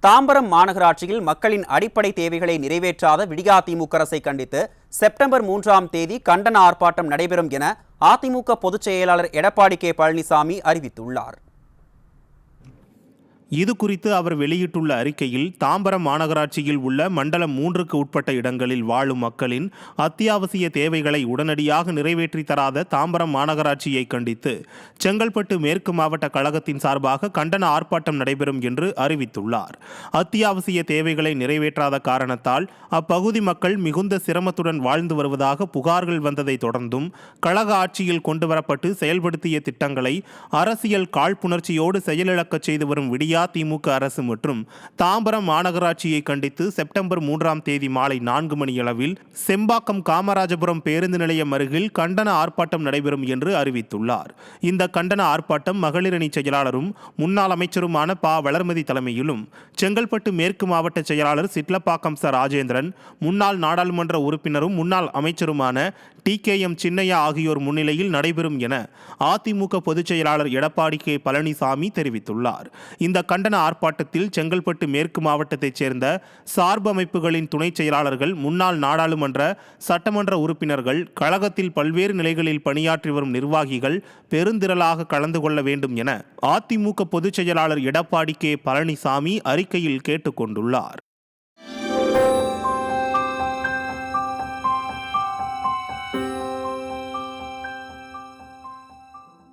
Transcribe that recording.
தாம்பரம் மாநகராட்சியில் மக்களின் அடிப்படை தேவைகளை நிறைவேற்றாத விடியாதிமுக அரசை கண்டித்து செப்டம்பர் 3ஆம் தேதி கண்டன ஆர்ப்பாட்டம் நடைபெறும் என அதிமுக பொதுச் செயலாளர் எடப்பாடி கே பழனிசாமி அறிவித்துள்ளார். இது குறித்து அவர் வெளியிட்டுள்ள அறிக்கையில், தாம்பரம் மாநகராட்சியில் உள்ள மண்டலம் 3க்கு உட்பட்ட இடங்களில் வாழும் மக்களின் அத்தியாவசிய தேவைகளை உடனடியாக நிறைவேற்றி தராத தாம்பரம் மாநகராட்சியை கண்டித்து செங்கல்பட்டு மேற்கு மாவட்ட கழகத்தின் சார்பாக கண்டன ஆர்ப்பாட்டம் நடைபெறும் என்று அறிவித்துள்ளார். அத்தியாவசிய தேவைகளை நிறைவேற்றாத காரணத்தால் அப்பகுதி மக்கள் மிகுந்த சிரமத்துடன் வாழ்ந்து வருவதாக புகார்கள் வந்ததை தொடர்ந்தும் கழக ஆட்சியில் கொண்டுவரப்பட்டு செயல்படுத்திய திட்டங்களை அரசியல் காழ்ப்புணர்ச்சியோடு செயலிழக்கச் செய்து வரும் திமுக அரசு மற்றும் தாம்பரம் மாநகராட்சியை கண்டித்து செப்டம்பர் 3ஆம் தேதி மாலை 4 மணியளவில் செம்பாக்கம் காமராஜபுரம் பேருந்து நிலையம் அருகில் கண்டன ஆர்ப்பாட்டம் நடைபெறும் என்று அறிவித்துள்ளார். இந்த கண்டன ஆர்ப்பாட்டம் மகளிரணி செயலாளரும் முன்னாள் அமைச்சருமான ப. வளர்மதி தலைமையிலும், செங்கல்பட்டு மேற்கு மாவட்ட செயலாளர் சிட்லப்பாக்கம் ச. ராஜேந்திரன், முன்னாள் நாடாளுமன்ற உறுப்பினரும் முன்னாள் அமைச்சருமான டி.கே.எம். சின்னையா ஆகியோர் முன்னிலையில் நடைபெறும் என அதிமுக பொதுச் செயலாளர் எடப்பாடி கே பழனிசாமி தெரிவித்துள்ளார். இந்த கண்டன ஆர்ப்பாட்டத்தில் செங்கல்பட்டு மேற்கு மாவட்டத்தைச் சேர்ந்த சார்பு அமைப்புகளின் துணை செயலாளர்கள், முன்னாள் நாடாளுமன்ற சட்டமன்ற உறுப்பினர்கள், கழகத்தில் பல்வேறு நிலைகளில் பணியாற்றி வரும் நிர்வாகிகள் பெருந்திரளாக கலந்து கொள்ள வேண்டும் என அதிமுக பொதுச் செயலாளர் எடப்பாடி கே பழனிசாமி அறிக்கையில் கேட்டுக்கொண்டுள்ளார்.